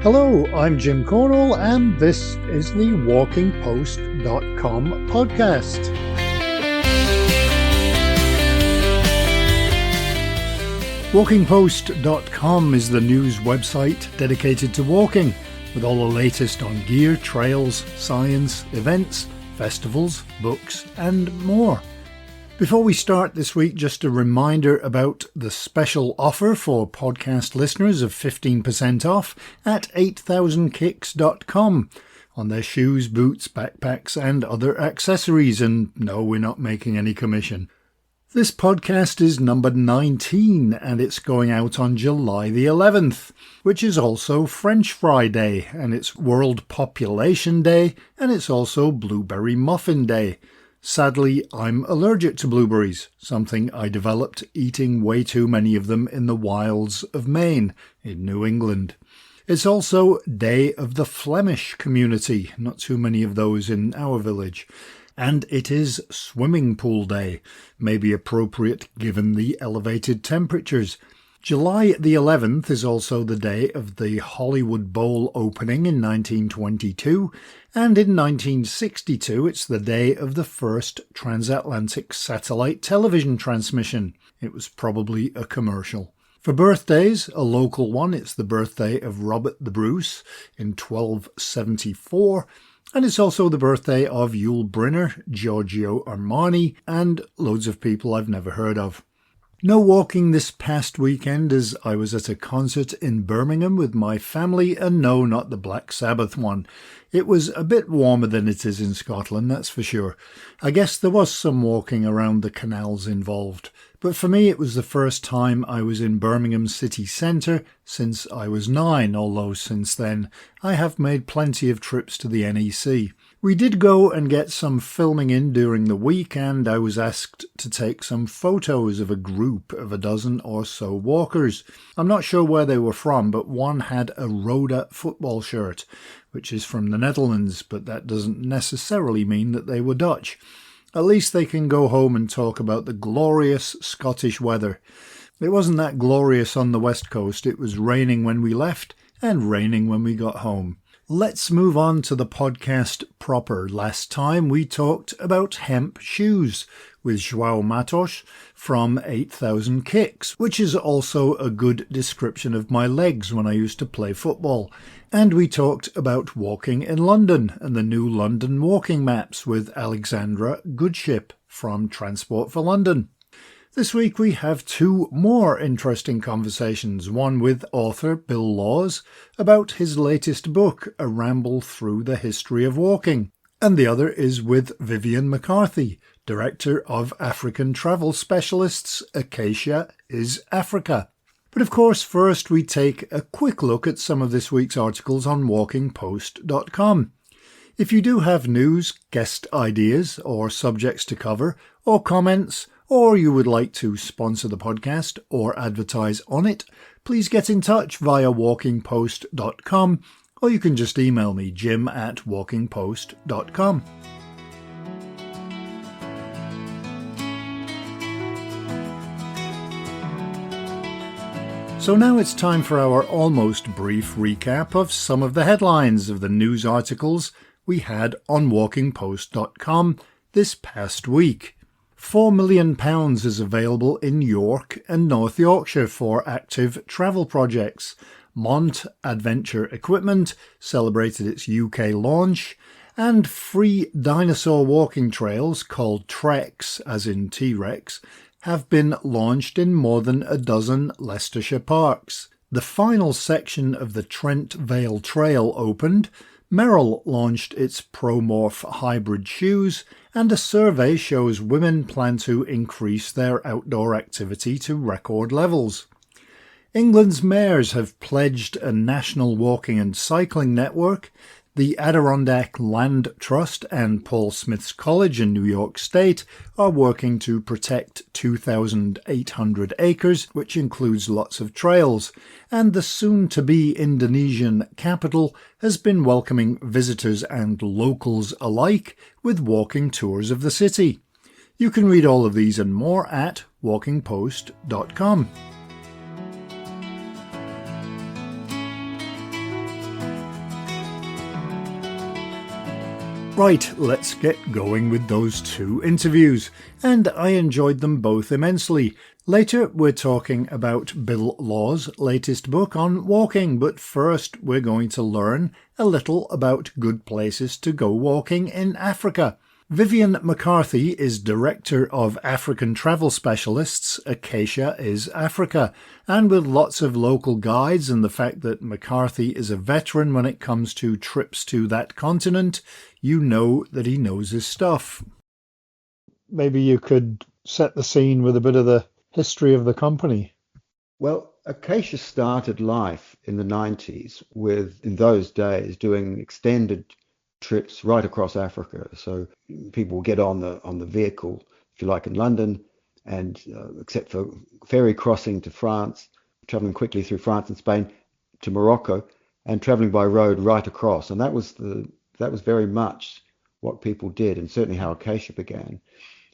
Hello, I'm Jim Cornwall, and this is the WalkingPost.com podcast. WalkingPost.com is the news website dedicated to walking, with all the latest on gear, trails, science, events, festivals, books, and more. Before we start this week, just a reminder about the special offer for podcast listeners of 15% off at 8000kicks.com on their shoes, boots, backpacks and other accessories. And no, we're not making any commission. This podcast is number 19 and it's going out on July the 11th, which is also French Fry Day, and it's World Population Day, and it's also Blueberry Muffin Day. Sadly, I'm allergic to blueberries, something I developed eating way too many of them in the wilds of Maine, in New England. It's also Day of the Flemish Community, not too many of those in our village. And it is Swimming Pool Day, maybe appropriate given the elevated temperatures. July the 11th is also the day of the Hollywood Bowl opening in 1922, and in 1962 it's the day of the first transatlantic satellite television transmission. It was probably a commercial. For birthdays, a local one, it's the birthday of Robert the Bruce in 1274, and it's also the birthday of Yul Brynner, Giorgio Armani, and loads of people I've never heard of. No walking this past weekend as I was at a concert in Birmingham with my family, and no, not the Black Sabbath one. It was a bit warmer than it is in Scotland, that's for sure. I guess there was some walking around the canals involved, but for me it was the first time I was in Birmingham city centre since I was 9, although since then I have made plenty of trips to the NEC. We did go and get some filming in during the week, and I was asked to take some photos of a group of a dozen or so walkers. I'm not sure where they were from, but one had a Roda football shirt, which is from the Netherlands, but that doesn't necessarily mean that they were Dutch. At least they can go home and talk about the glorious Scottish weather. It wasn't that glorious on the west coast. It was raining when we left and raining when we got home. Let's move on to the podcast proper. Last time we talked about hemp shoes with João Matos from 8000 Kicks, which is also a good description of my legs when I used to play football. And we talked about walking in London and the new London walking maps with Alexandra Goodship from Transport for London. This week we have two more interesting conversations, one with author Bill Laws about his latest book, A Ramble Through the History of Walking, and the other is with Vivian McCarthy, director of African travel specialists Acacia is Africa. But of course, first we take a quick look at some of this week's articles on WalkingPost.com. If you do have news, guest ideas, or subjects to cover, or comments, or you would like to sponsor the podcast or advertise on it, please get in touch via WalkingPost.com, or you can just email me, jim@WalkingPost.com. So now it's time for our almost brief recap of some of the headlines of the news articles we had on WalkingPost.com this past week. £4 million is available in York and North Yorkshire for active travel projects. Mont Adventure Equipment celebrated its UK launch, and free dinosaur walking trails called Treks, as in T-Rex, have been launched in more than a dozen Leicestershire parks. The final section of the Trent Vale Trail opened, Merrell launched its Promorph hybrid shoes, and a survey shows women plan to increase their outdoor activity to record levels. England's mayors have pledged a national walking and cycling network. The Adirondack Land Trust and Paul Smith's College in New York State are working to protect 2,800 acres, which includes lots of trails, and the soon-to-be Indonesian capital has been welcoming visitors and locals alike with walking tours of the city. You can read all of these and more at WalkingPost.com. Right, let's get going with those two interviews, and I enjoyed them both immensely. Later we're talking about Bill Law's latest book on walking, but first we're going to learn a little about good places to go walking in Africa. Vivian McCarthy is Director of African Travel Specialists, Acacia is Africa, and with lots of local guides and the fact that McCarthy is a veteran when it comes to trips to that continent, you know that he knows his stuff. Maybe you could set the scene with a bit of the history of the company. Well, Acacia started life in the 90s with, in those days, doing extended trips right across Africa. So people will get on the vehicle, if you like, in London, and except for ferry crossing to France, traveling quickly through France and Spain to Morocco, and traveling by road right across. And that was very much what people did, and certainly how Acacia began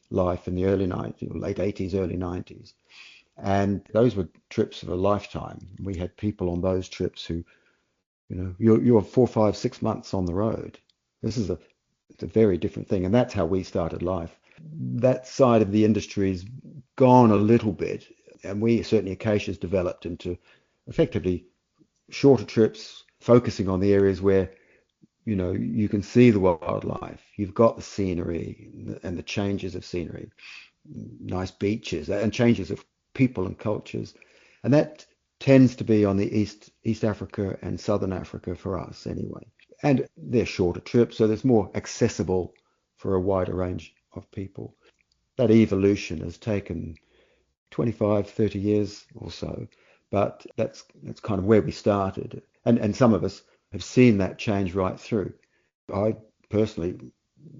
life in the early 90s, late 80s, early 90s. And those were trips of a lifetime. We had people on those trips who, you're 4, 5, 6 months on the road. It's a very different thing, and that's how we started life. That side of the industry has gone a little bit, and we certainly Acacia's developed into effectively shorter trips, focusing on the areas where you can see the wildlife. You've got the scenery and the changes of scenery, nice beaches and changes of people and cultures, and that tends to be on the East Africa and Southern Africa for us anyway. And they're shorter trips, so there's more accessible for a wider range of people. That evolution has taken 25, 30 years or so, but that's kind of where we started. And some of us have seen that change right through. I personally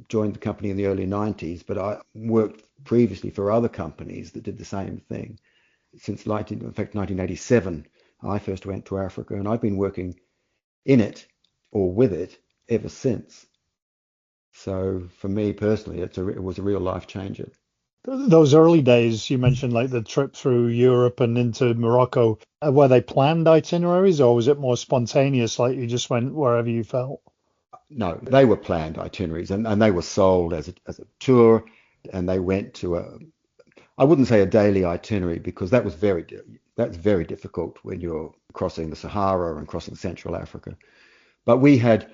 joined the company in the early 90s, but I worked previously for other companies that did the same thing. Since 1987, I first went to Africa, and I've been working in it or with it ever since. So for me personally, it was a real life changer. Those early days, you mentioned like the trip through Europe and into Morocco, were they planned itineraries or was it more spontaneous, like you just went wherever you felt? No, they were planned itineraries, and they were sold as a tour, and they went to I wouldn't say a daily itinerary, because that's very difficult when you're crossing the Sahara and crossing Central Africa. But we had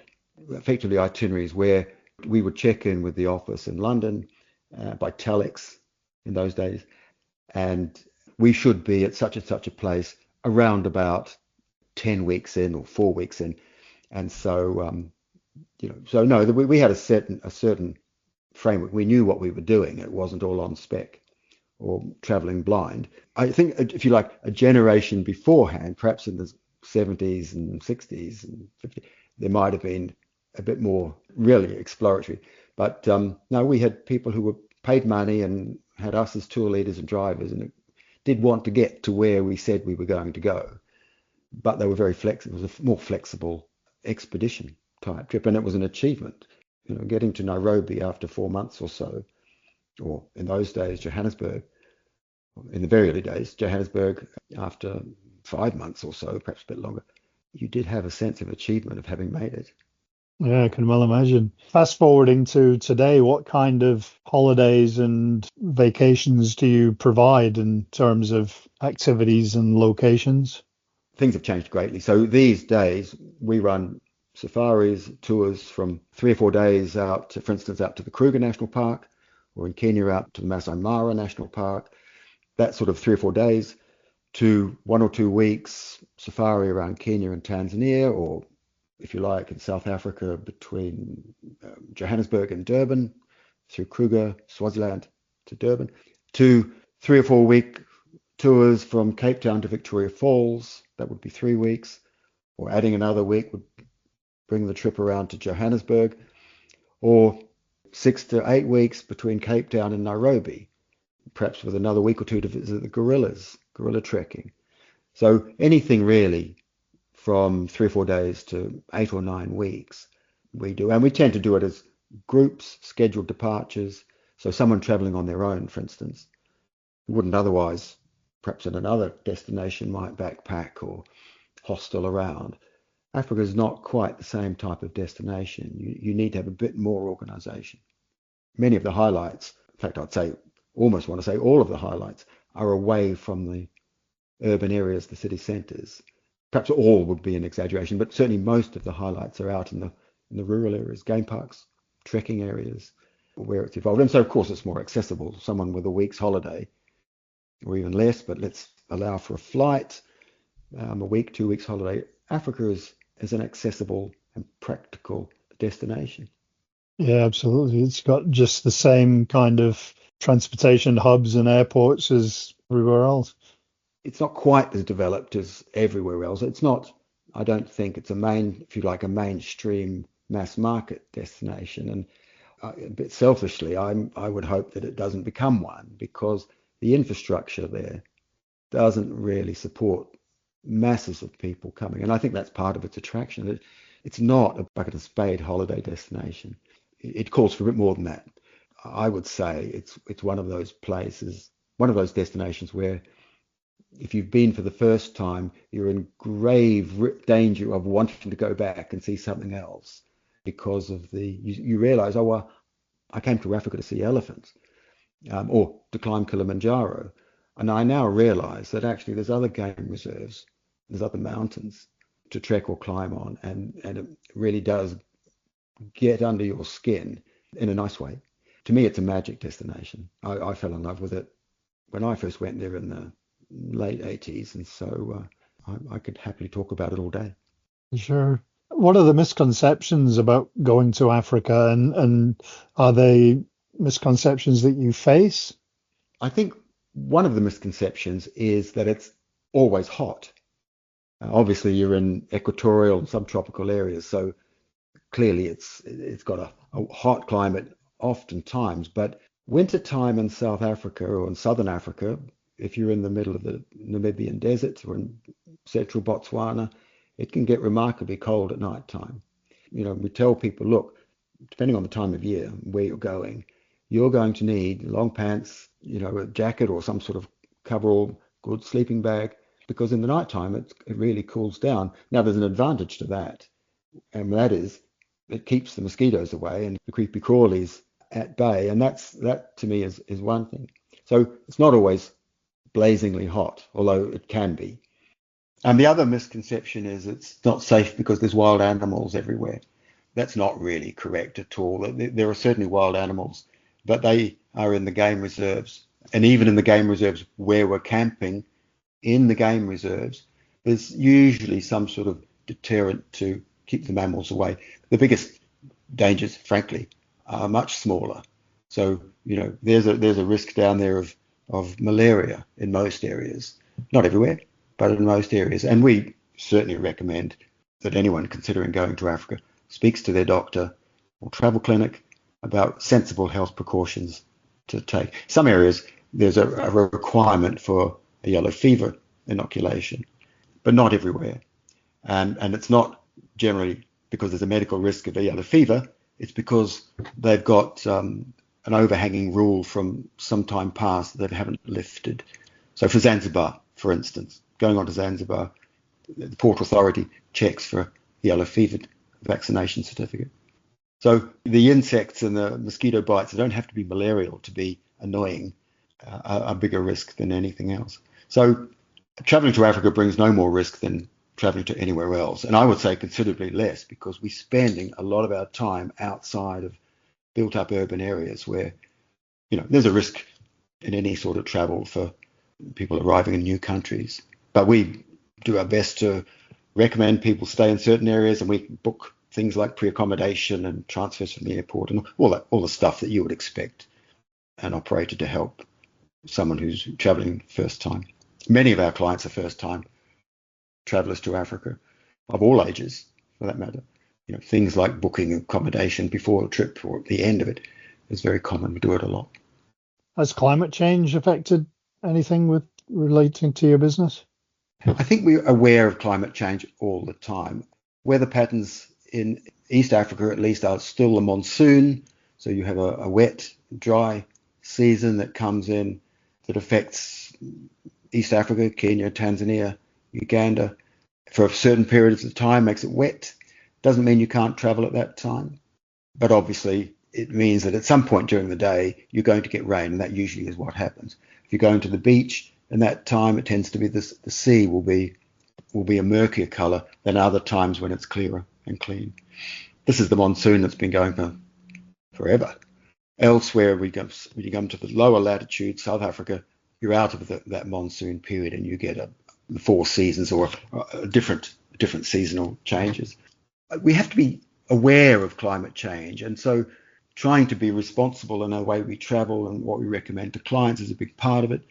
effectively itineraries where we would check in with the office in London by telex in those days, and we should be at such and such a place around about 10 weeks in or 4 weeks in. And so, we had a certain framework. We knew what we were doing. It wasn't all on spec or traveling blind. I think, if you like, a generation beforehand, perhaps in the 70s and 60s and 50s, there might have been a bit more really exploratory. But no, we had people who were paid money and had us as tour leaders and drivers, and did want to get to where we said we were going to go. But they were very flexible. It was a more flexible expedition type trip, and it was an achievement. Getting to Nairobi after 4 months or so, or in those days, Johannesburg, in the very early days, Johannesburg after 5 months or so, perhaps a bit longer, you did have a sense of achievement of having made it. Yeah, I can well imagine. Fast forwarding to today, what kind of holidays and vacations do you provide in terms of activities and locations? Things have changed greatly. So these days we run safaris, tours from 3 or 4 days out to, for instance, out to the Kruger National Park, or in Kenya out to the Masai Mara National Park. That sort of 3 or 4 days, to 1 or 2 weeks safari around Kenya and Tanzania, or if you like, in South Africa between Johannesburg and Durban, through Kruger, Swaziland to Durban, to 3 or 4 week tours from Cape Town to Victoria Falls. That would be 3 weeks, or adding another week would bring the trip around to Johannesburg, or 6 to 8 weeks between Cape Town and Nairobi, perhaps with another week or two to visit the gorilla trekking. So anything really from 3 or 4 days to 8 or 9 weeks we do. And we tend to do it as groups, scheduled departures. So someone traveling on their own, for instance, wouldn't otherwise, perhaps in another destination, might backpack or hostel around. Africa is not quite the same type of destination. You need to have a bit more organisation. Many of the highlights, in fact, I'd say almost want to say all of the highlights, are away from the urban areas, the city centres. Perhaps all would be an exaggeration, but certainly most of the highlights are out in the rural areas, game parks, trekking areas, where it's evolved. And so, of course, it's more accessible. Someone with a week's holiday, or even less, but let's allow for a flight, a week, 2 weeks holiday. Africa is an accessible and practical destination. Yeah, absolutely. It's got just the same kind of transportation hubs and airports as everywhere else. It's not quite as developed as everywhere else. It's not, I don't think it's if you like, a mainstream mass market destination. And a bit selfishly, I would hope that it doesn't become one, because the infrastructure there doesn't really support masses of people coming. And I think that's part of its attraction. It's not a bucket and spade holiday destination. It calls for a bit more than that. I would say it's one of those places, one of those destinations where if you've been for the first time, you're in grave danger of wanting to go back and see something else, because of you realize, oh, well, I came to Africa to see elephants, or to climb Kilimanjaro. And I now realize that actually there's other game reserves, there's other mountains to trek or climb on, and it really does get under your skin in a nice way. To me, it's a magic destination. I fell in love with it when I first went there in the late 80s, and so I could happily talk about it all day. Sure. What are the misconceptions about going to Africa, and are they misconceptions that you face? I think one of the misconceptions is that it's always hot. Obviously, you're in equatorial and subtropical areas, so clearly it's got a hot climate oftentimes. But wintertime in South Africa or in Southern Africa, if you're in the middle of the Namibian desert or in central Botswana, it can get remarkably cold at night time. We tell people, look, depending on the time of year, where you're going to need long pants, a jacket or some sort of coverall, good sleeping bag, because in the nighttime it really cools down. Now, there's an advantage to that, and that is it keeps the mosquitoes away and the creepy crawlies at bay, and that to me is one thing. So it's not always blazingly hot, although it can be. And the other misconception is it's not safe because there's wild animals everywhere. That's not really correct at all. There are certainly wild animals, but they are in the game reserves. And even in the game reserves where we're camping, in the game reserves, there's usually some sort of deterrent to keep the mammals away. The biggest dangers, frankly, are much smaller. So, there's a risk down there of malaria in most areas. Not everywhere, but in most areas. And we certainly recommend that anyone considering going to Africa speaks to their doctor or travel clinic about sensible health precautions to take. Some areas, there's a requirement for a yellow fever inoculation, but not everywhere. And it's not generally because there's a medical risk of a yellow fever. It's because they've got an overhanging rule from some time past that they haven't lifted. So for Zanzibar, for instance, going on to Zanzibar, the Port Authority checks for yellow fever vaccination certificate. So the insects and the mosquito bites, they don't have to be malarial to be annoying, a bigger risk than anything else. So traveling to Africa brings no more risk than traveling to anywhere else. And I would say considerably less, because we're spending a lot of our time outside of built up urban areas where, there's a risk in any sort of travel for people arriving in new countries. But we do our best to recommend people stay in certain areas, and we book things like pre-accommodation and transfers from the airport and all the stuff that you would expect an operator to help someone who's traveling first time. Many of our clients are first time travelers to Africa, of all ages for that matter. Things like booking accommodation before a trip or at the end of it is very common. We do it a lot. Has climate change affected anything with relating to your business? I think we're aware of climate change all the time. Weather patterns in East Africa, at least, are still a monsoon. So you have a wet, dry season that comes in that affects East Africa, Kenya, Tanzania, Uganda. for certain periods of time, makes it wet. Doesn't mean you can't travel at that time, but obviously it means that at some point during the day you're going to get rain, and that usually is what happens. If you're going to the beach, and that time it tends to be the sea will be a murkier colour than other times when it's clearer and clean. This is the monsoon that's been going for forever. Elsewhere, when you come to the lower latitude, South Africa, you're out of that monsoon period, and you get the 4 seasons or different seasonal changes. We have to be aware of climate change, and so trying to be responsible in the way we travel and what we recommend to clients is a big part of it.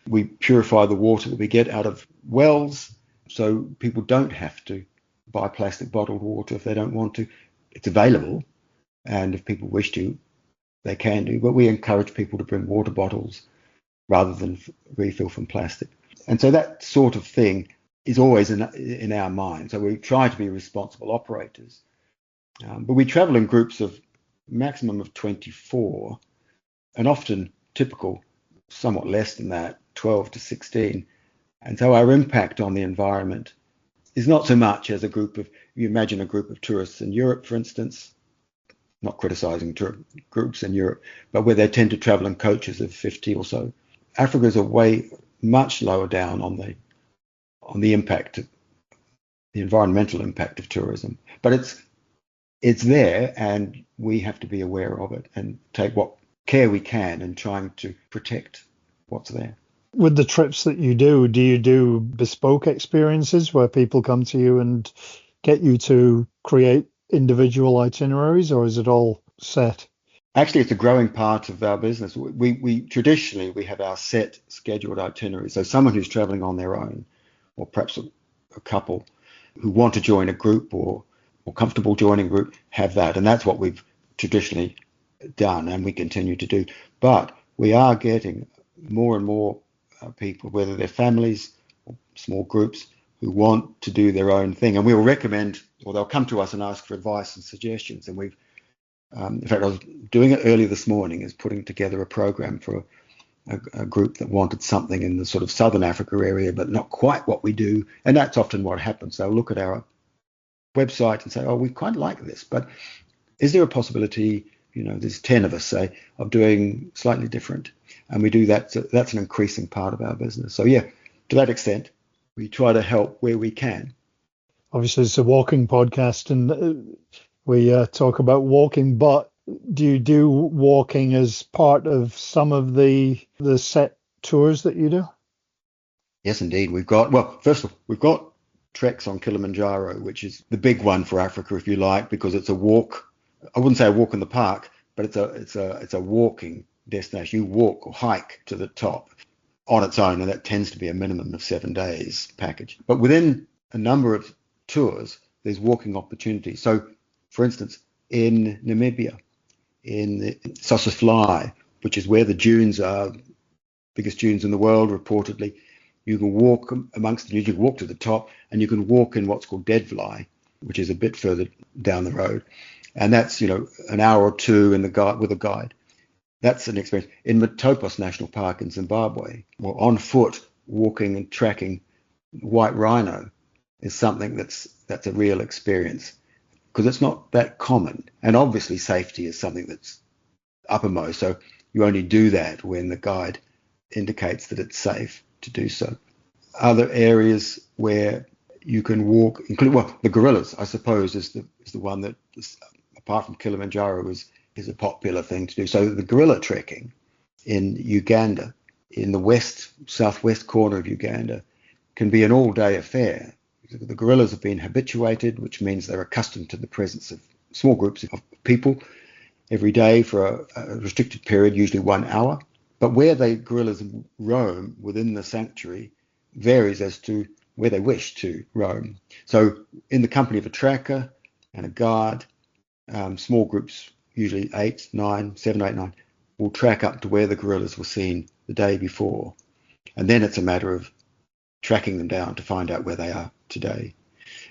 We purify the water that we get out of wells, so people don't have to buy plastic bottled water if they don't want to. It's available, and if people wish to, they can do, but we encourage people to bring water bottles rather than refill from plastic. And so that sort of thing is always in our mind. So we try to be responsible operators. But we travel in groups of maximum of 24, and often typical, somewhat less than that, 12 to 16. And so our impact on the environment is not so much as a group of, you imagine a group of tourists in Europe, for instance, not criticizing groups in Europe, but where they tend to travel in coaches of 50 or so. Africa is a way much lower down on the impact, the environmental impact of tourism. But it's there, and we have to be aware of it and take what care we can in trying to protect what's there. With the trips that you do bespoke experiences where people come to you and get you to create individual itineraries, or is it all set? Actually, it's a growing part of our business. We traditionally, we have our set scheduled itineraries. So someone who's traveling on their own, or perhaps a couple who want to join a group or comfortable joining a group, have that. And that's what we've traditionally done, and we continue to do. But we are getting more and more people, whether they're families or small groups, who want to do their own thing. And we will recommend, or they'll come to us and ask for advice and suggestions. And we've, in fact, I was doing it earlier this morning, is putting together a program for a group that wanted something in the sort of Southern Africa area, but not quite what we do. And that's often what happens. They'll look at our website and say, oh, we quite like this, but is there a possibility, there's 10 of us, say, of doing slightly different? And we do that. So that's an increasing part of our business. So yeah, to that extent, we try to help where we can. Obviously, it's a walking podcast, and we talk about walking, but do you do walking as part of some of the set tours that you do? Yes, indeed. First of all, we've got treks on Kilimanjaro, which is the big one for Africa, if you like, because it's a walk. I wouldn't say a walk in the park, but it's a walking destination. You walk or hike to the top on its own, and that tends to be a minimum of 7 days package. But within a number of tours, there's walking opportunities. So, for instance, in Namibia, in the Sossusvlei, which is where the dunes are, biggest dunes in the world reportedly, you can walk amongst them. You can walk to the top, and you can walk in what's called Deadvlei, which is a bit further down the road. And that's, an hour or two with a guide. That's an experience. In Matopos National Park in Zimbabwe, or on foot, walking and tracking white rhino is something that's a real experience, because it's not that common. And obviously safety is something that's uppermost. So you only do that when the guide indicates that it's safe to do so. Other areas where you can walk include, the gorillas, I suppose, is the one that is, apart from Kilimanjaro, is a popular thing to do. So the gorilla trekking in Uganda, in the southwest corner of Uganda, can be an all-day affair. The gorillas have been habituated, which means they're accustomed to the presence of small groups of people every day for a restricted period, usually 1 hour. But where the gorillas roam within the sanctuary varies as to where they wish to roam. So in the company of a tracker and a guard, small groups, usually 8, 9, 7, 8, 9, will track up to where the gorillas were seen the day before. And then it's a matter of tracking them down to find out where they are today.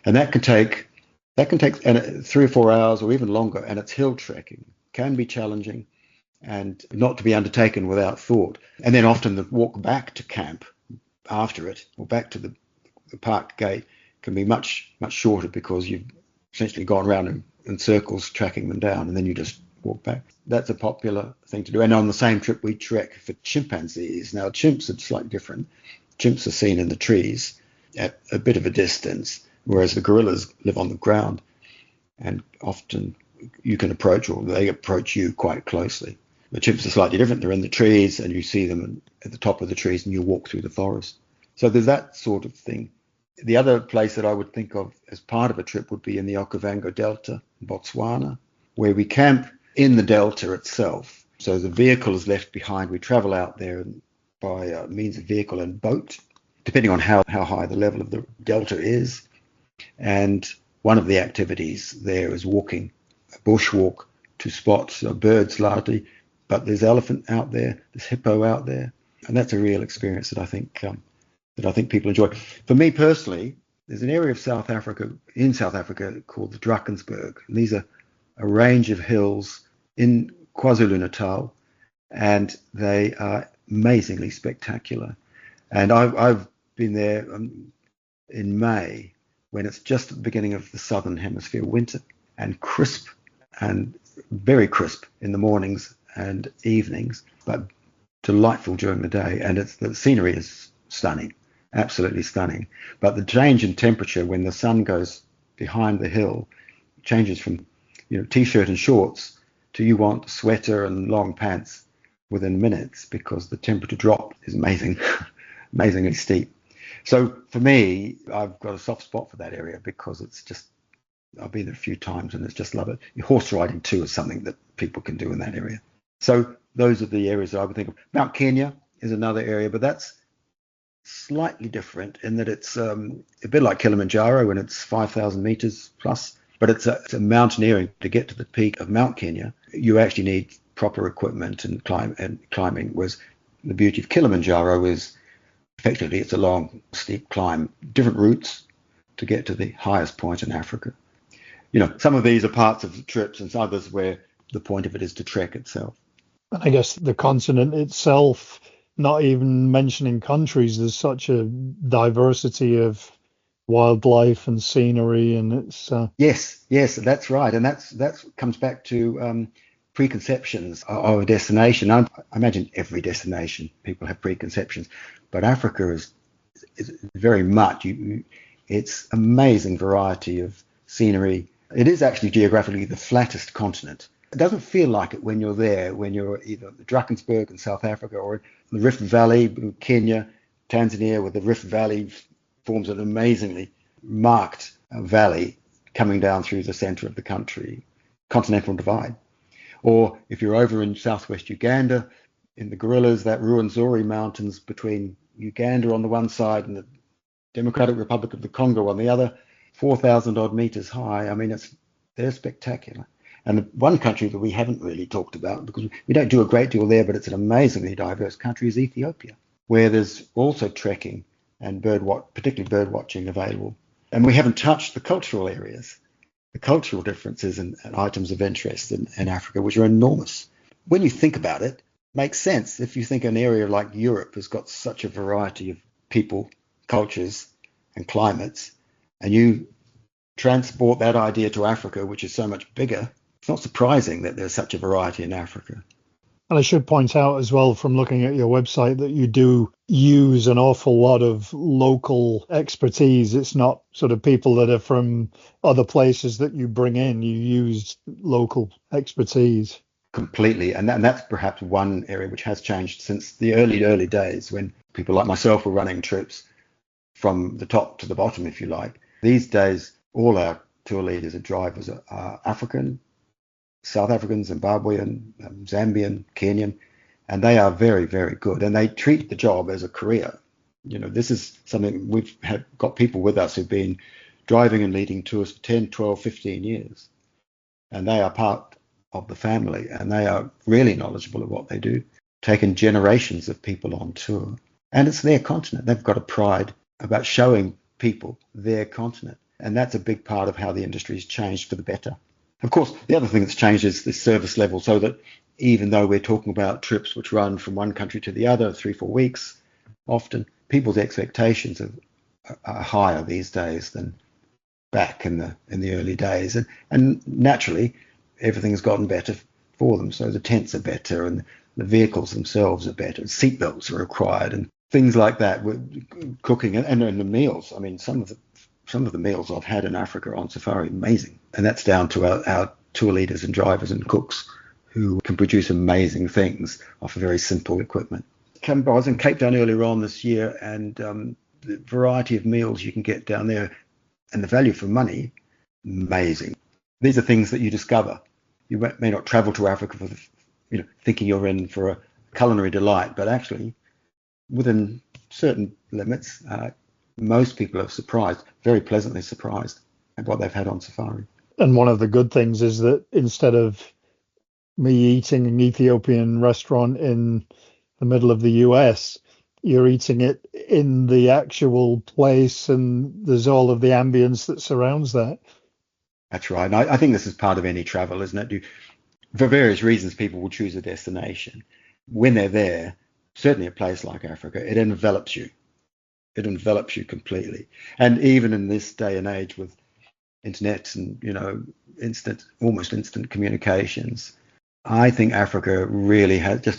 And that can take 3 or 4 hours or even longer, and it's hill trekking. Can be challenging and not to be undertaken without thought. And then often the walk back to camp after it, or back to the park gate, can be much, much shorter because you've essentially gone around in circles tracking them down, and then you just walk back. That's a popular thing to do. And on the same trip, we trek for chimpanzees. Now, chimps are slightly different. Chimps are seen in the trees at a bit of a distance, whereas the gorillas live on the ground, and often you can approach, or they approach you quite closely. The chimps are slightly different. They're in the trees, and you see them at the top of the trees, and you walk through the forest. So there's that sort of thing. The other place that I would think of as part of a trip would be in the Okavango Delta in Botswana, where we camp in the delta itself. So the vehicle is left behind. We travel out there by means of vehicle and boat, depending on how high the level of the delta is. And one of the activities there is walking, a bushwalk to spot birds largely, but there's elephant out there, there's hippo out there, and that's a real experience that I think people enjoy. For me personally, there's an area of South Africa called the Drakensberg. And these are a range of hills in KwaZulu-Natal, and they are amazingly spectacular. And I've been there in May, when it's just at the beginning of the southern hemisphere winter, and crisp, and very crisp in the mornings and evenings, but delightful during the day. And the scenery is stunning, absolutely stunning. But the change in temperature when the sun goes behind the hill changes from t-shirt and shorts to you want a sweater and long pants within minutes, because the temperature drop is amazing, amazingly steep. So for me, I've got a soft spot for that area, because it's just, I've been there a few times and it's just love it. Horse riding too is something that people can do in that area. So those are the areas that I would think of. Mount Kenya is another area, but that's slightly different in that it's a bit like Kilimanjaro, and it's 5,000 meters plus, but it's a mountaineering. To get to the peak of Mount Kenya, you actually need proper equipment and climbing, whereas the beauty of Kilimanjaro is effectively it's a long, steep climb, different routes to get to the highest point in Africa. Some of these are parts of the trips, and some others where the point of it is to trek itself. I guess the continent itself, not even mentioning countries, there's such a diversity of wildlife and scenery, and it's yes, that's right, and that comes back to preconceptions of a destination. I imagine every destination people have preconceptions, but Africa is very much it's amazing variety of scenery. It is actually geographically the flattest continent. It doesn't feel like it when you're there, when you're either at the Drakensberg in South Africa or the Rift Valley, Kenya, Tanzania, where the Rift Valley forms an amazingly marked valley coming down through the center of the country, continental divide. Or if you're over in southwest Uganda, in the gorillas, that Ruwenzori Mountains between Uganda on the one side and the Democratic Republic of the Congo on the other, 4,000 odd meters high. I mean, they're spectacular. And the one country that we haven't really talked about, because we don't do a great deal there, but it's an amazingly diverse country, is Ethiopia, where there's also trekking and particularly bird watching available. And we haven't touched the cultural areas, the cultural differences and items of interest in Africa, which are enormous. When you think about it, it makes sense. If you think an area like Europe has got such a variety of people, cultures, and climates, and you transport that idea to Africa, which is so much bigger, it's not surprising that there's such a variety in Africa. And I should point out as well, from looking at your website, that you do use an awful lot of local expertise. It's not sort of people that are from other places that you bring in. You use local expertise. Completely. And that's perhaps one area which has changed since the early days, when people like myself were running trips from the top to the bottom, if you like. These days, all our tour leaders and drivers are African, South African, Zimbabwean, Zambian, Kenyan, and they are very, very good. And they treat the job as a career. This is something we've got people with us who've been driving and leading tours for 10, 12, 15 years. And they are part of the family, and they are really knowledgeable of what they do, taken generations of people on tour. And it's their continent. They've got a pride about showing people their continent. And that's a big part of how the industry's changed for the better. Of course, the other thing that's changed is the service level, so that even though we're talking about trips which run from one country to the other, 3-4 weeks, often people's expectations are higher these days than back in the early days, and naturally everything's gotten better for them. So the tents are better, and the vehicles themselves are better. Seatbelts are required, and things like that. With cooking and the meals. I mean, some of the meals I've had in Africa on safari, amazing, and that's down to our tour leaders and drivers and cooks who can produce amazing things off of very simple equipment. I was in Cape Town earlier on this year, and the variety of meals you can get down there and the value for money, amazing. These are things that you discover. You may not travel to Africa for thinking you're in for a culinary delight, but actually within certain limits, most people are surprised, very pleasantly surprised at what they've had on safari. And one of the good things is that instead of me eating an Ethiopian restaurant in the middle of the US, you're eating it in the actual place, and there's all of the ambience that surrounds that. That's right. And I think this is part of any travel, isn't it? For various reasons, people will choose a destination. When they're there, certainly a place like Africa, it envelops you. It envelops you completely. And even in this day and age with internet and, almost instant communications, I think Africa really just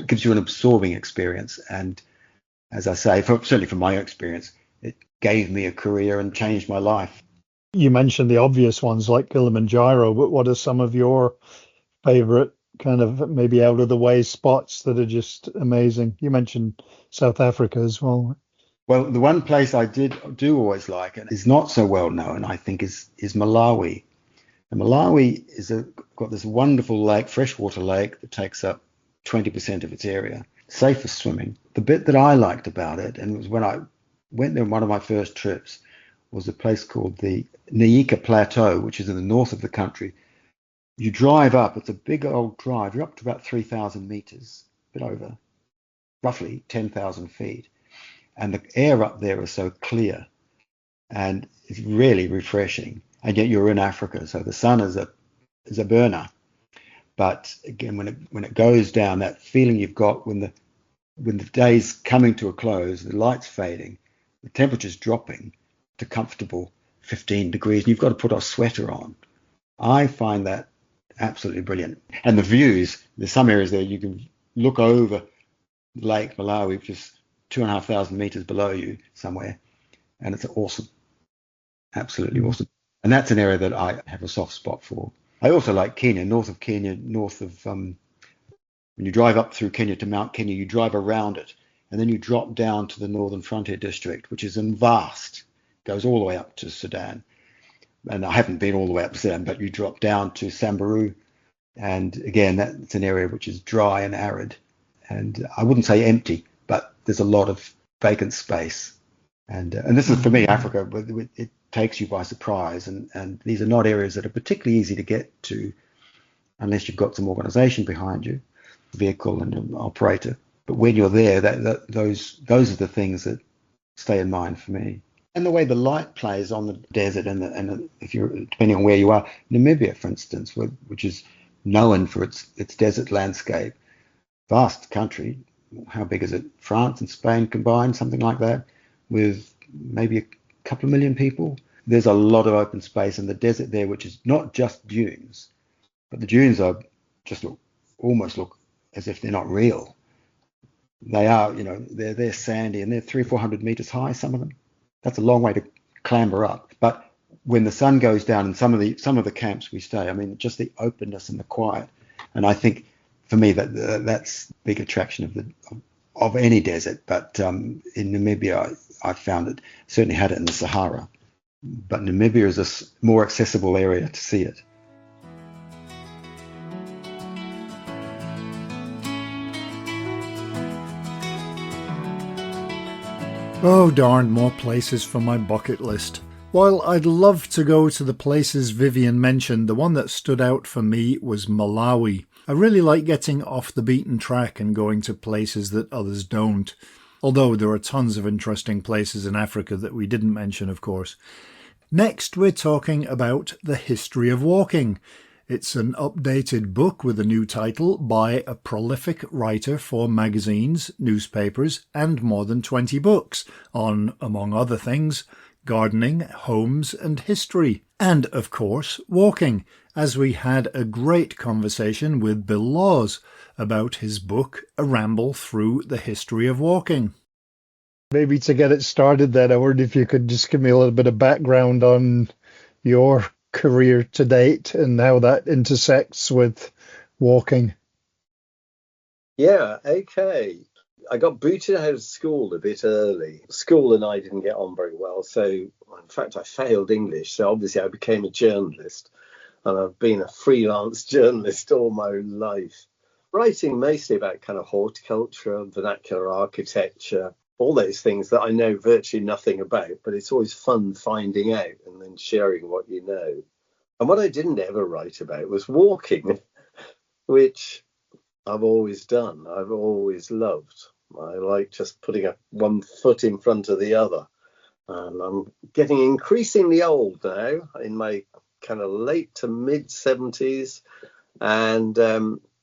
gives you an absorbing experience. And as I say, certainly from my experience, it gave me a career and changed my life. You mentioned the obvious ones like Kilimanjaro, but what are some of your favorite kind of maybe out of the way spots that are just amazing? You mentioned South Africa as well. Well, the one place I do always like, and is not so well known, I think, is Malawi. And Malawi got this wonderful lake, freshwater lake, that takes up 20% of its area, safe for swimming. The bit that I liked about it, and it was when I went there on one of my first trips, was a place called the Nyika Plateau, which is in the north of the country. You drive up, it's a big old drive, you're up to about 3,000 meters, a bit over, roughly 10,000 feet. And the air up there is so clear and it's really refreshing. And yet you're in Africa, so the sun is a burner. But again, when it goes down, that feeling you've got when the day's coming to a close, the light's fading, the temperature's dropping to comfortable 15 degrees, and you've got to put a sweater on. I find that absolutely brilliant. And the views, there's some areas there you can look over Lake Malawi, which is 2,500 meters below you somewhere, and it's awesome, absolutely awesome. And that's an area that I have a soft spot for. I also like Kenya, north of when you drive up through Kenya to Mount Kenya, you drive around it, and then you drop down to the Northern Frontier District, which is vast, goes all the way up to Sudan. And I haven't been all the way up to Sudan, but you drop down to Samburu, and again, that's an area which is dry and arid, and I wouldn't say empty, but there's a lot of vacant space. And this is, for me, Africa, it takes you by surprise, and these are not areas that are particularly easy to get to unless you've got some organization behind you, vehicle and an operator. But when you're there, those are the things that stay in mind for me. And the way the light plays on the desert, and if you're, depending on where you are, Namibia, for instance, which is known for its desert landscape, vast country. How big is it? France and Spain combined, something like that, with maybe a couple of million people. There's a lot of open space in the desert there, which is not just dunes, but the dunes almost look as if they're not real. They are, they're sandy, and they're 300 or 400 meters high, some of them. That's a long way to clamber up. But when the sun goes down in some of the camps we stay, I mean, just the openness and the quiet. And I think for me that's the big attraction of any desert. But in Namibia, I found it, certainly had it in the Sahara. But Namibia is a more accessible area to see it. Oh darn, more places for my bucket list. While I'd love to go to the places Vivian mentioned, the one that stood out for me was Malawi. I really like getting off the beaten track and going to places that others don't. Although there are tons of interesting places in Africa that we didn't mention, of course. Next, we're talking about the history of walking. It's an updated book with a new title by a prolific writer for magazines, newspapers, and more than 20 books on, among other things, gardening, homes and history, and, of course, walking, as we had a great conversation with Bill Laws about his book, A Ramble Through the History of Walking. Maybe to get it started then, I wondered if you could just give me a little bit of background on your career to date and how that intersects with walking. Yeah, okay. I got booted out of school a bit early. School and I didn't get on very well. So, in fact, I failed English. So obviously I became a journalist. And I've been a freelance journalist all my life, writing mostly about kind of horticulture, vernacular architecture, all those things that I know virtually nothing about. But it's always fun finding out and then sharing what you know. And what I didn't ever write about was walking, which I've always done. I've always loved. I like just putting up one foot in front of the other. And I'm getting increasingly old now, in my kind of late to mid 70s. And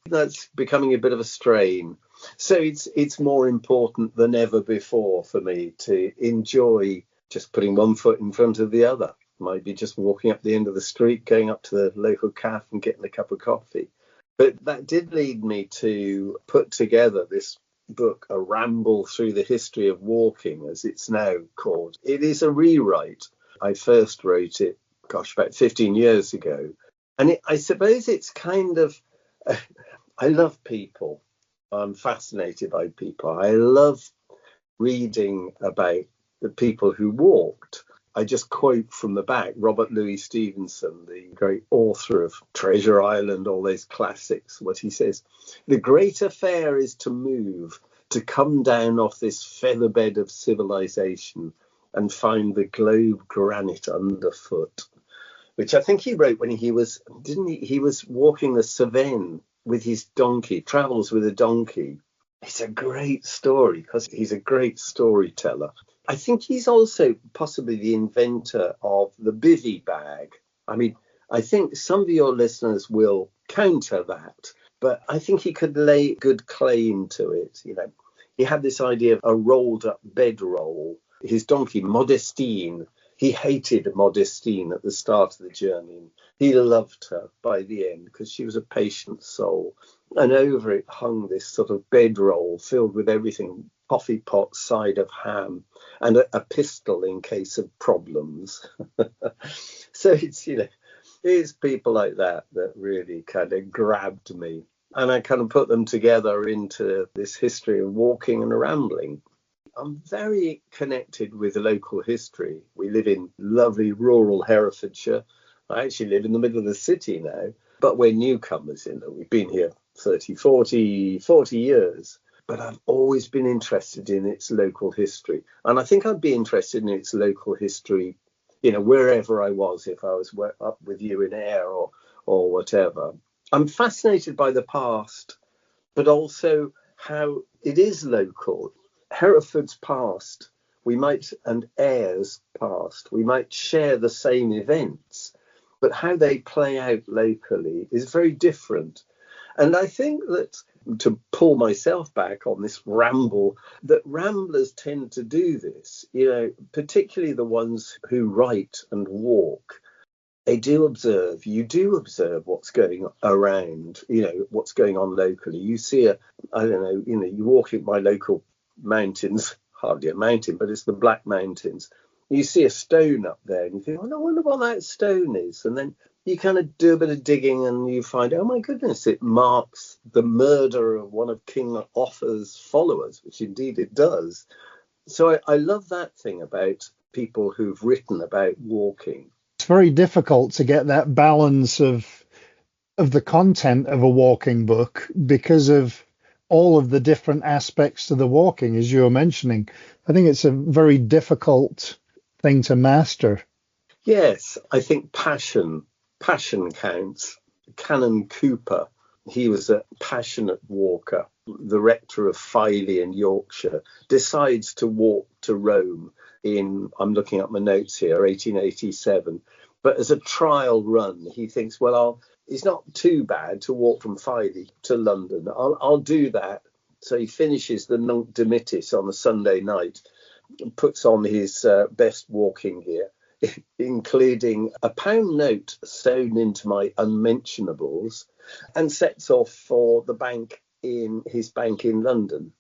that's becoming a bit of a strain. So it's more important than ever before for me to enjoy just putting one foot in front of the other. Might be just walking up the end of the street, going up to the local cafe and getting a cup of coffee. But that did lead me to put together this book, A Ramble Through the History of Walking, as it's now called. It is a rewrite. I first wrote it, about 15 years ago. And I suppose it's kind of, I love people. I'm fascinated by people. I love reading about the people who walked. I just quote from the back Robert Louis Stevenson, the great author of Treasure Island, all those classics, what he says: "The great affair is to move, to come down off this featherbed of civilization and find the globe granite underfoot," which I think he wrote when he was walking the Cevennes with his donkey, travels with a donkey. It's a great story because he's a great storyteller. I think he's also possibly the inventor of the bivvy bag. I mean, I think some of your listeners will counter that, but I think he could lay good claim to it. You know, he had this idea of a rolled up bedroll. His donkey, Modestine, he hated Modestine at the start of the journey. He loved her by the end because she was a patient soul. And over it hung this sort of bedroll filled with everything: coffee pot, side of ham, and a pistol in case of problems. So it's people like that really kind of grabbed me. And I kind of put them together into this history of walking and rambling. I'm very connected with the local history. We live in lovely rural Herefordshire. I actually live in the middle of the city now, but we're newcomers in it. We've been here 30, 40 years. But I've always been interested in its local history. And I think I'd be interested in its local history, wherever I was, if I was up with you in Ayr or whatever. I'm fascinated by the past, but also how it is local. Hereford's past, and Ayr's past, we might share the same events, but how they play out locally is very different. And I think that, to pull myself back on this ramble, that ramblers tend to do this, particularly the ones who write and walk. They do observe. You do observe what's going around, what's going on locally. You see you walk in my local mountains, hardly a mountain, but it's the Black Mountains. You see a stone up there and you think, I wonder what that stone is. And then you kind of do a bit of digging and you find, oh my goodness, it marks the murder of one of King Offa's followers, which indeed it does. So I love that thing about people who've written about walking. It's very difficult to get that balance of the content of a walking book because of all of the different aspects to the walking, as you were mentioning. I think it's a very difficult thing to master. Yes, I think passion counts. Canon Cooper, he was a passionate walker. The rector of Filey in Yorkshire decides to walk to Rome in, I'm looking up my notes here, 1887. But as a trial run, he thinks, well, it's not too bad to walk from Filey to London. I'll do that. So he finishes the Nunc Dimittis on a Sunday night, puts on his best walking gear, including a pound note sewn into my unmentionables, and sets off for the bank in his bank in London.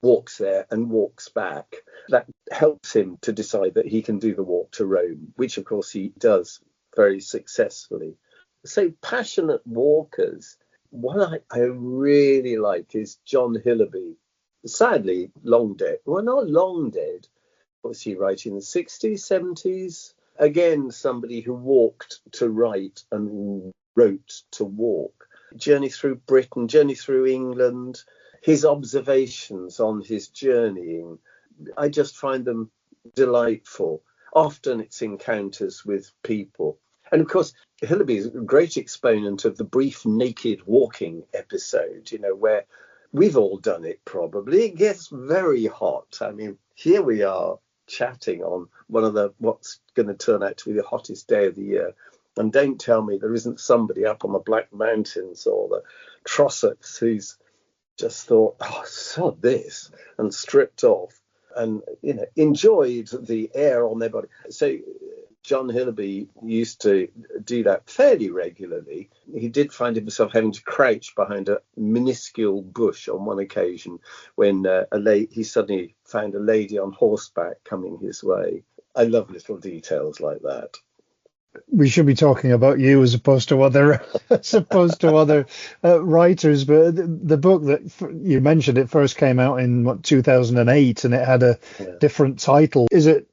Walks there and walks back. That helps him to decide that he can do the walk to Rome, which of course he does very successfully. So passionate walkers. One I really like is John Hillaby. Sadly, long dead. Well, not long dead. What was he writing in the 60s, 70s? Again, somebody who walked to write and wrote to walk. Journey through Britain, journey through England. His observations on his journeying, I just find them delightful. Often it's encounters with people. And of course, Hillaby is a great exponent of the brief naked walking episode, where we've all done it probably. It gets very hot. I mean, here we are chatting on one of what's going to turn out to be the hottest day of the year. And don't tell me there isn't somebody up on the Black Mountains or the Trossachs who's just thought, oh, sod this, and stripped off and, enjoyed the air on their body. So John Hillaby used to do that fairly regularly. He did find himself having to crouch behind a minuscule bush on one occasion when he suddenly found a lady on horseback coming his way. I love little details like that. We should be talking about you as opposed to other writers. But the book that you mentioned, it first came out in 2008, and it had a different title. Is it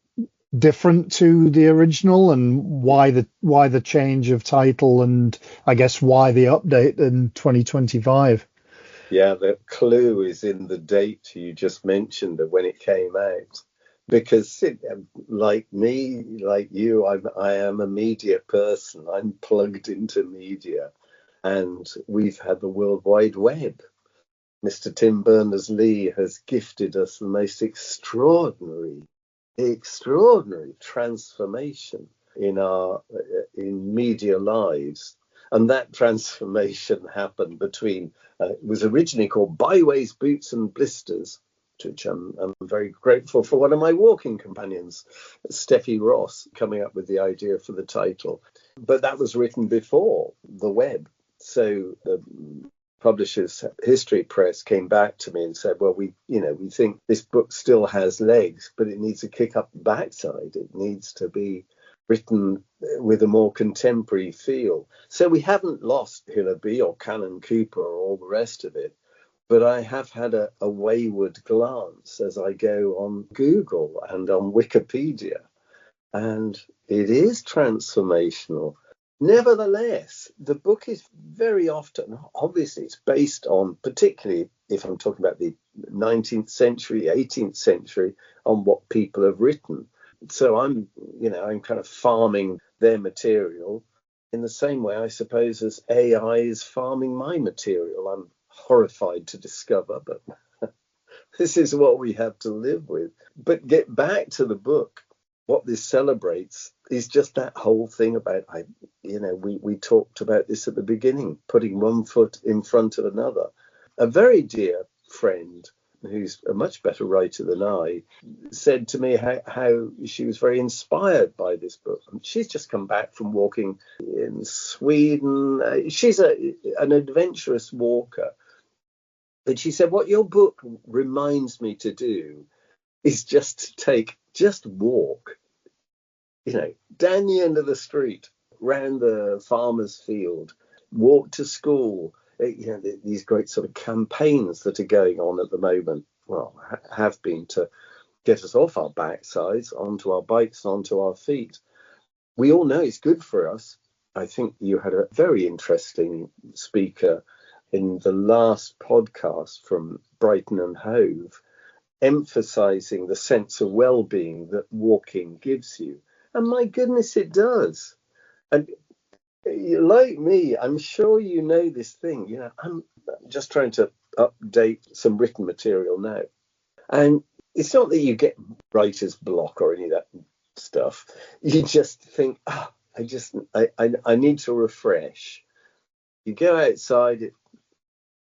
different to the original, and why the change of title, and I guess why the update in 2025? Yeah, the clue is in the date you just mentioned of when it came out. Because like me, like you, I am a media person. I'm plugged into media, and we've had the World Wide Web. Mr. Tim Berners-Lee has gifted us the most extraordinary transformation in media lives. And that transformation happened between, it was originally called Byways, Boots and Blisters, which I'm very grateful for one of my walking companions, Steffi Ross, coming up with the idea for the title. But that was written before the web. So the Publishers History Press came back to me and said, well, we think this book still has legs, but it needs a kick up the backside. It needs to be written with a more contemporary feel. So we haven't lost Hillaby or Cannon Cooper or all the rest of it. But I have had a wayward glance as I go on Google and on Wikipedia, and it is transformational. Nevertheless, the book is very often, obviously, it's based on, particularly if I'm talking about the 19th century, 18th century, on what people have written. So I'm kind of farming their material in the same way, I suppose, as AI is farming my material. I'm horrified to discover, but this is what we have to live with. But get back to the book. What this celebrates is just that whole thing about, we talked about this at the beginning, putting one foot in front of another. A very dear friend, who's a much better writer than I, said to me how she was very inspired by this book. She's just come back from walking in Sweden. She's an adventurous walker. But she said, what your book reminds me to do is just walk, down the end of the street, round the farmer's field, walk to school. These great sort of campaigns that are going on at the moment, have been to get us off our backsides, onto our bikes, onto our feet. We all know it's good for us. I think you had a very interesting speaker in the last podcast from Brighton and Hove, emphasizing the sense of well-being that walking gives you. And my goodness, it does. And like me, I'm sure you know this thing. I'm just trying to update some written material now. And it's not that you get writer's block or any of that stuff. You just think, I need to refresh. You go outside, it's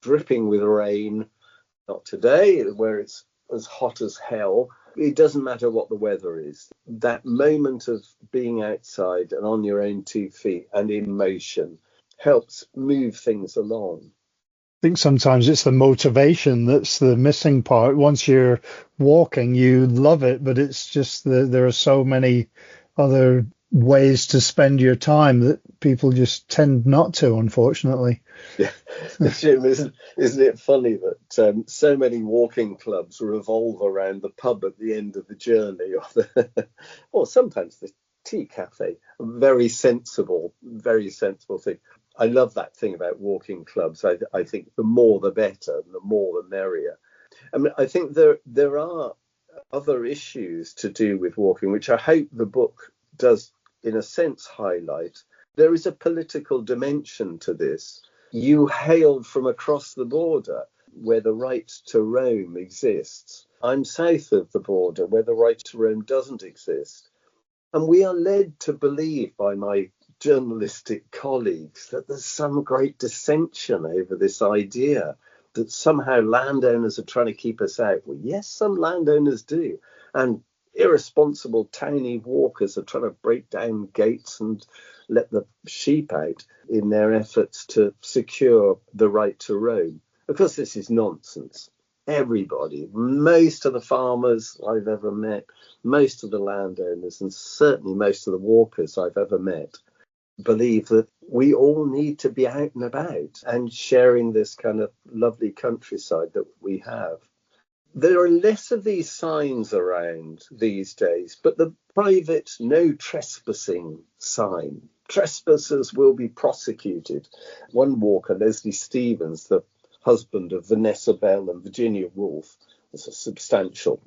dripping with rain. Not today, where it's as hot as hell. It doesn't matter what the weather is. That moment of being outside and on your own 2 feet and in motion helps move things along. I think sometimes it's the motivation that's the missing part. Once you're walking, you love it, but it's just there are so many other ways to spend your time that people just tend not to, unfortunately. Yeah, Jim, isn't it funny that so many walking clubs revolve around the pub at the end of the journey, or sometimes the tea cafe? Very sensible thing. I love that thing about walking clubs. I think the more the better, the more the merrier. I mean, I think there are other issues to do with walking, which I hope the book does, in a sense, highlight. There is a political dimension to this. You hail from across the border where the right to roam exists. I'm south of the border where the right to roam doesn't exist. And we are led to believe by my journalistic colleagues that there's some great dissension over this idea that somehow landowners are trying to keep us out. Well, yes, some landowners do. And irresponsible townie walkers are trying to break down gates and let the sheep out in their efforts to secure the right to roam. Of course, this is nonsense. Everybody, most of the farmers I've ever met, most of the landowners, and certainly most of the walkers I've ever met, believe that we all need to be out and about and sharing this kind of lovely countryside that we have. There are less of these signs around these days, but the private no trespassing sign. Trespassers will be prosecuted. One walker, Leslie Stevens, the husband of Vanessa Bell and Virginia Woolf, it's a substantial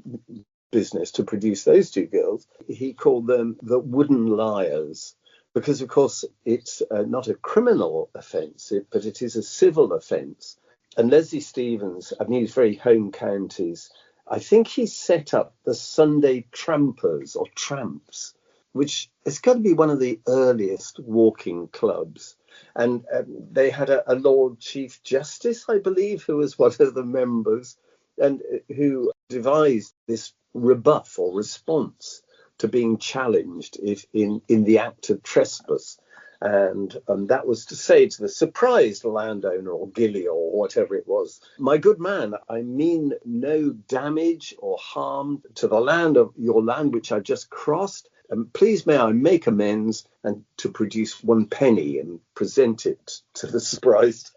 business to produce those two girls. He called them the wooden liars because, of course, it's not a criminal offence, but it is a civil offence. And Leslie Stevens, I mean, he's very home counties. I think he set up the Sunday Trampers or Tramps, which has got to be one of the earliest walking clubs. And they had a Lord Chief Justice, I believe, who was one of the members and who devised this rebuff or response to being challenged if in the act of trespass. And that was to say to the surprised landowner or gillie or whatever it was, my good man, I mean no damage or harm to the land of your land which I just crossed. And please may I make amends and to produce 1 penny and present it to the surprised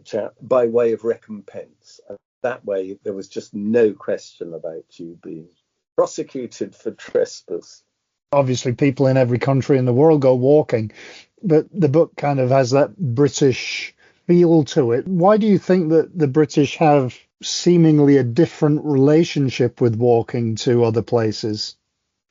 chap by way of recompense. And that way there was just no question about you being prosecuted for trespass. Obviously, people in every country in the world go walking, but the book kind of has that British feel to it. Why do you think that the British have seemingly a different relationship with walking to other places?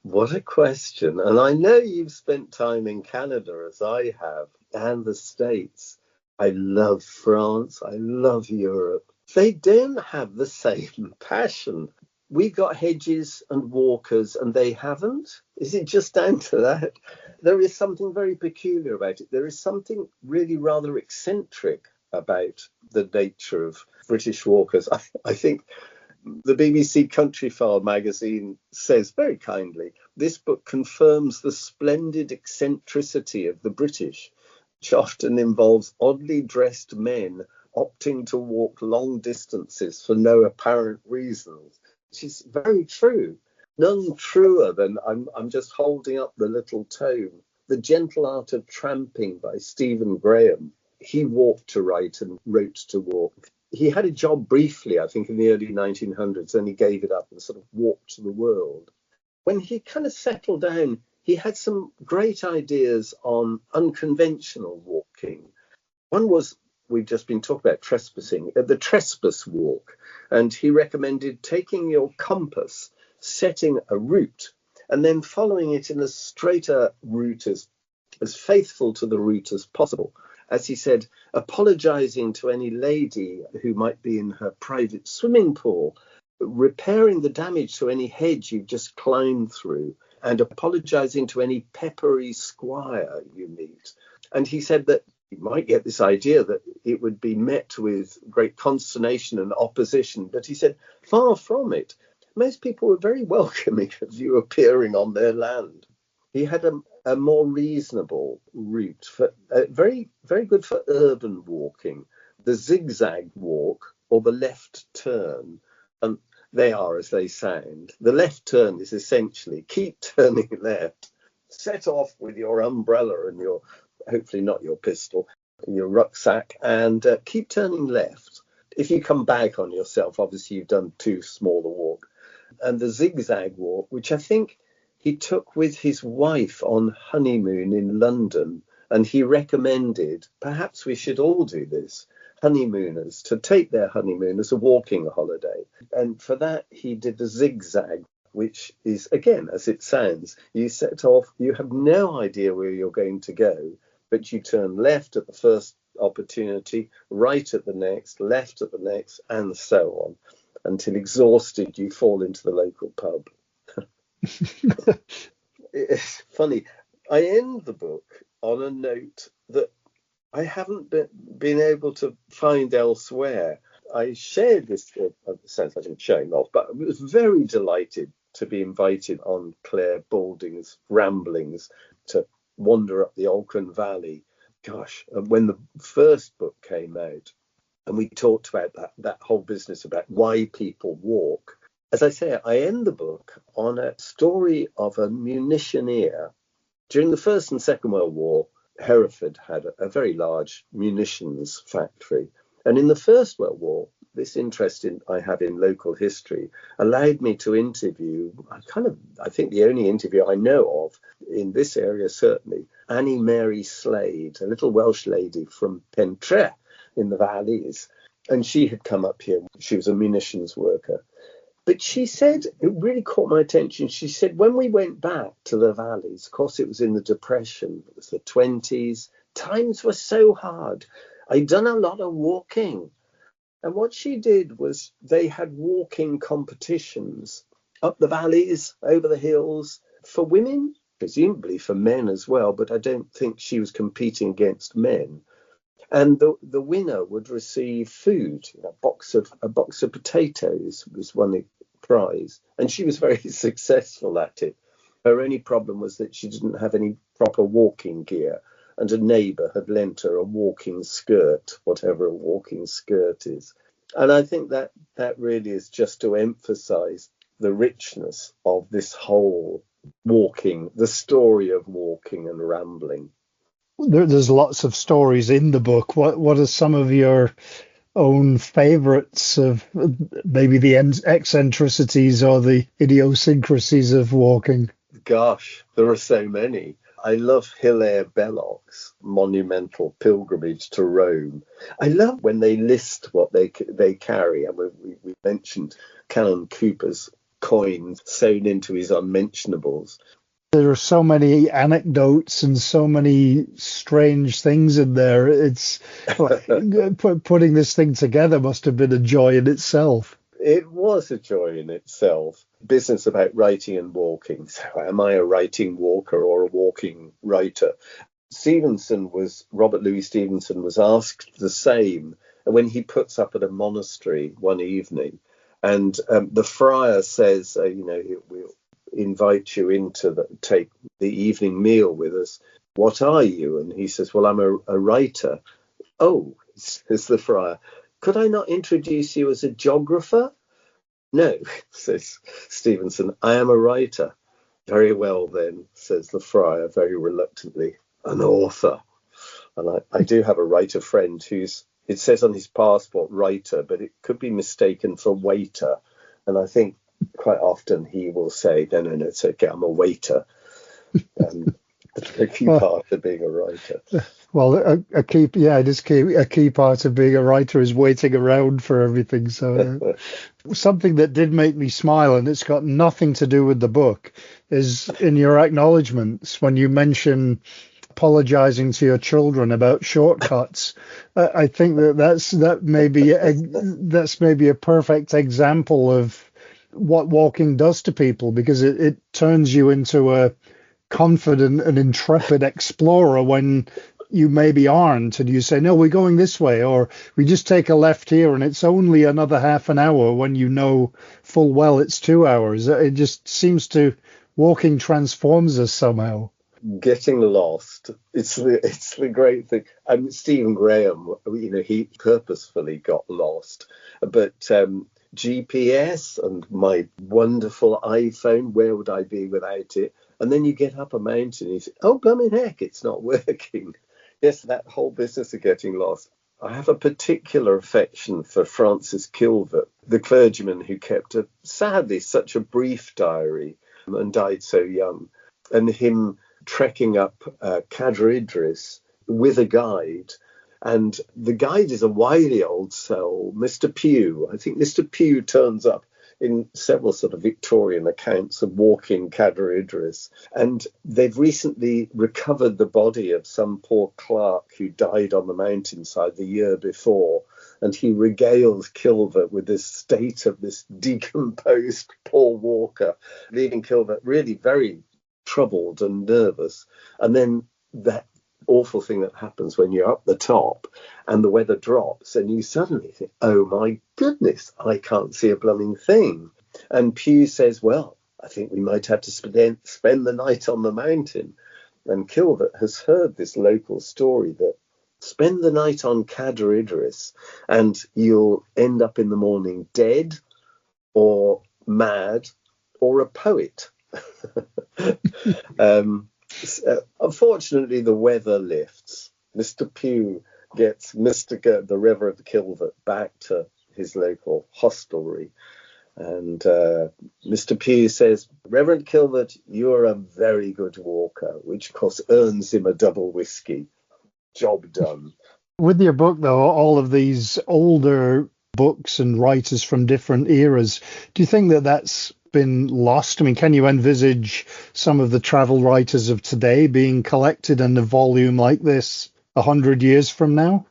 What a question. And I know you've spent time in Canada, as I have, and the States. I love France. I love Europe. They don't have the same passion. We got hedges and walkers and they haven't. Is it just down to that? There is something very peculiar about it. There is something really rather eccentric about the nature of British walkers. I think the BBC Countryfile magazine says very kindly, this book confirms the splendid eccentricity of the British, which often involves oddly dressed men opting to walk long distances for no apparent reasons. Which is very true. None truer than I'm just holding up the little tome, The Gentle Art of Tramping by Stephen Graham. He walked to write and wrote to walk. He had a job briefly, I think, in the early 1900s, and he gave it up and sort of walked the world. When he kind of settled down, he had some great ideas on unconventional walking. One was, we've just been talking about trespassing, the trespass walk. And he recommended taking your compass, setting a route, and then following it in as straight a route as faithful to the route as possible. As he said, apologizing to any lady who might be in her private swimming pool, repairing the damage to any hedge you've just climbed through, and apologizing to any peppery squire you meet. And he said that you might get this idea that it would be met with great consternation and opposition. But he said, far from it. Most people were very welcoming of you appearing on their land. He had a more reasonable route, for very, very good for urban walking, the zigzag walk or the left turn. And they are as they sound. The left turn is essentially keep turning left, set off with your umbrella and your, hopefully not your pistol, your rucksack, and keep turning left. If you come back on yourself, obviously you've done too small a walk. And the zigzag walk, which I think he took with his wife on honeymoon in London, and he recommended, perhaps we should all do this, honeymooners, to take their honeymoon as a walking holiday. And for that, he did the zigzag, which is, again, as it sounds, you set off, you have no idea where you're going to go, but you turn left at the first opportunity, right at the next, left at the next, and so on, until exhausted, you fall into the local pub. It's funny. I end the book on a note that I haven't been able to find elsewhere. I shared this, sounds like I'm showing off, but I was very delighted to be invited on Claire Balding's ramblings to wander up the Olchan Valley. Gosh, when the first book came out, and we talked about that whole business about why people walk. As I say, I end the book on a story of a munitioneer. During the First and Second World War, Hereford had a very large munitions factory. And in the First World War, this interest I have in local history allowed me to interview, I think the only interview I know of in this area, certainly, Annie Mary Slade, a little Welsh lady from Pentre in the valleys. And she had come up here. She was a munitions worker. But she said, it really caught my attention. She said, when we went back to the valleys, of course, it was in the Depression, it was the 20s, times were so hard. I'd done a lot of walking. And what she did was they had walking competitions up the valleys, over the hills, for women, presumably for men as well, but I don't think she was competing against men. And the winner would receive food. A box of potatoes was one prize. And she was very successful at it. Her only problem was that she didn't have any proper walking gear. And a neighbour had lent her a walking skirt, whatever a walking skirt is. And I think that really is just to emphasise the richness of this whole walking, the story of walking and rambling. There's lots of stories in the book. What are some of your own favourites of maybe the eccentricities or the idiosyncrasies of walking? Gosh, there are so many. I love Hilaire Belloc's monumental pilgrimage to Rome. I love when they list what they carry. And we mentioned Canon Cooper's coins sewn into his unmentionables. There are so many anecdotes and so many strange things in there. It's putting this thing together must have been a joy in itself. It was a joy in itself. Business about writing and walking. So am I a writing walker or a walking writer? Robert Louis Stevenson was asked the same when he puts up at a monastery one evening. And the friar says, we'll invite you in to take the evening meal with us. What are you? And he says, well, I'm a writer. Oh, says the friar, could I not introduce you as a geographer? No, says Stevenson, I am a writer. Very well then, says the friar very reluctantly, an author. And I do have a writer friend it says on his passport writer, but it could be mistaken for waiter. And I think quite often he will say, no, it's okay, I'm a waiter. A key part of being a writer. Well, a key part of being a writer is waiting around for everything. So something that did make me smile, and it's got nothing to do with the book, is in your acknowledgements when you mention apologizing to your children about shortcuts. I think that's maybe a perfect example of what walking does to people, because it turns you into a confident and intrepid explorer when you maybe aren't, and you say, no, we're going this way, or we just take a left here and it's only another half an hour when you know full well it's 2 hours. It just seems to, walking transforms us somehow. Getting lost, it's the great thing. Stephen Graham, he purposefully got lost, but GPS and my wonderful iPhone, where would I be without it? And then you get up a mountain and you say, oh, blooming heck, it's not working. Yes, that whole business of getting lost. I have a particular affection for Francis Kilvert, the clergyman who kept, sadly, such a brief diary and died so young, and him trekking up Khadr Idris with a guide. And the guide is a wily old soul, Mr. Pugh. I think Mr. Pugh turns up in several sort of Victorian accounts of walking Khadr Idris. And they've recently recovered the body of some poor clerk who died on the mountainside the year before. And he regales Kilvert with this state of this decomposed poor walker, leaving Kilvert really very troubled and nervous. And then that awful thing that happens when you're up the top and the weather drops and you suddenly think, oh my goodness, I can't see a blooming thing. And Pugh says, well, I think we might have to spend the night on the mountain. And Kilvert has heard this local story that spend the night on Khadr Idris and you'll end up in the morning dead or mad or a poet. Unfortunately, the weather lifts. Mr. Pugh gets the Reverend Kilvert back to his local hostelry. And Mr. Pugh says, Reverend Kilvert, you're a very good walker, which of course earns him a double whiskey. Job done. With your book, though, all of these older books and writers from different eras, do you think that that's been lost? I mean, can you envisage some of the travel writers of today being collected in a volume like this 100 years from now?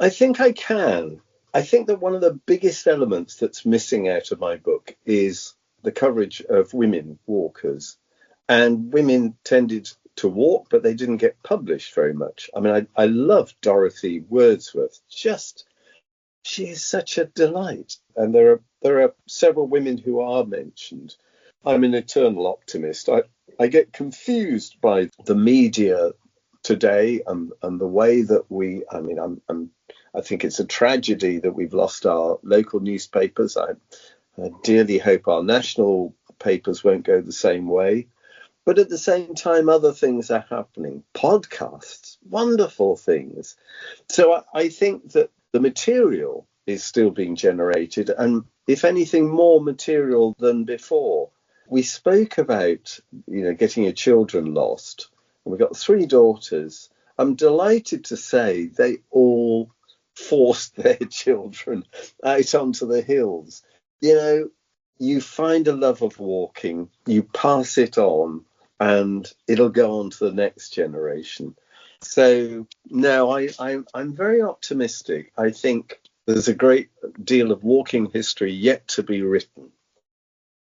I think I can. I think that one of the biggest elements that's missing out of my book is the coverage of women walkers. And women tended to walk, but they didn't get published very much. I mean, I love Dorothy Wordsworth. She is such a delight. And there are several women who are mentioned. I'm an eternal optimist. I get confused by the media today and the way that I think it's a tragedy that we've lost our local newspapers. I dearly hope our national papers won't go the same way. But at the same time, other things are happening. Podcasts, wonderful things. So I think that the material is still being generated, and if anything, more material than before. We spoke about, getting your children lost. And we've got 3 daughters. I'm delighted to say they all forced their children out onto the hills. You find a love of walking, you pass it on, and it'll go on to the next generation. So no, I'm very optimistic. I think there's a great deal of walking history yet to be written.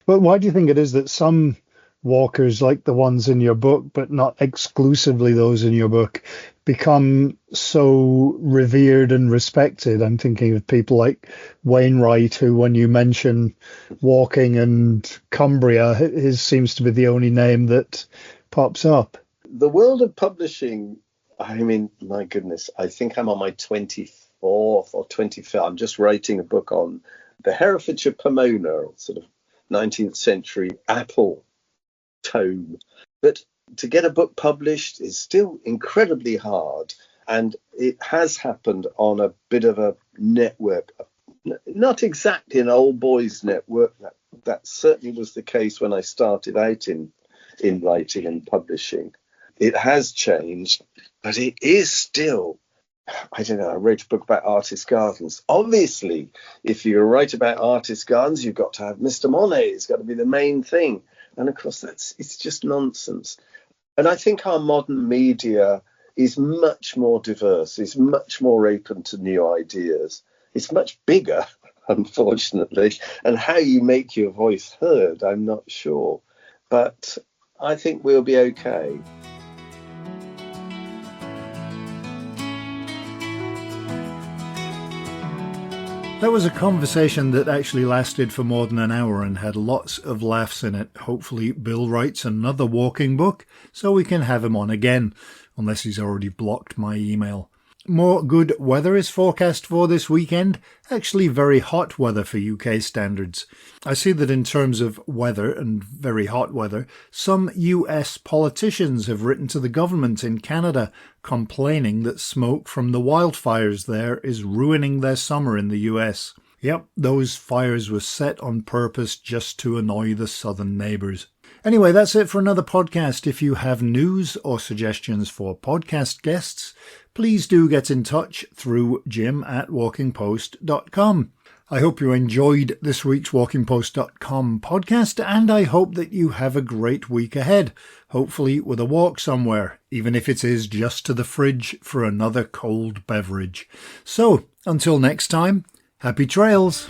But why do you think it is that some walkers, like the ones in your book, but not exclusively those in your book, become so revered and respected? I'm thinking of people like Wainwright, who, when you mention walking and Cumbria, his seems to be the only name that pops up. The world of publishing, I mean, my goodness, I think I'm on my 24th or 25th. I'm just writing a book on the Herefordshire Pomona, sort of 19th century apple tome. But to get a book published is still incredibly hard. And it has happened on a bit of a network, not exactly an old boys network. That certainly was the case when I started out in writing and publishing. It has changed, but it is still, I don't know, I wrote a book about artist gardens. Obviously, if you write about artist gardens, you've got to have Mr. Monet. It's got to be the main thing. And of course, it's just nonsense. And I think our modern media is much more diverse, is much more open to new ideas. It's much bigger, unfortunately. And how you make your voice heard, I'm not sure. But I think we'll be okay. That was a conversation that actually lasted for more than an hour and had lots of laughs in it. Hopefully Bill writes another walking book so we can have him on again, unless he's already blocked my email. More good weather is forecast for this weekend, actually very hot weather for UK standards. I see that in terms of weather and very hot weather, some US politicians have written to the government in Canada complaining that smoke from the wildfires there is ruining their summer in the US. Yep, those fires were set on purpose just to annoy the southern neighbours. Anyway, that's it for another podcast. If you have news or suggestions for podcast guests, please do get in touch through jim@walkingpost.com. I hope you enjoyed this week's walkingpost.com podcast, and I hope that you have a great week ahead, hopefully with a walk somewhere, even if it is just to the fridge for another cold beverage. So, until next time, happy trails!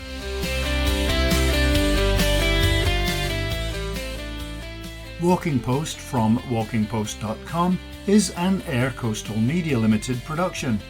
Walking Post from walkingpost.com is an Air Coastal Media Limited production.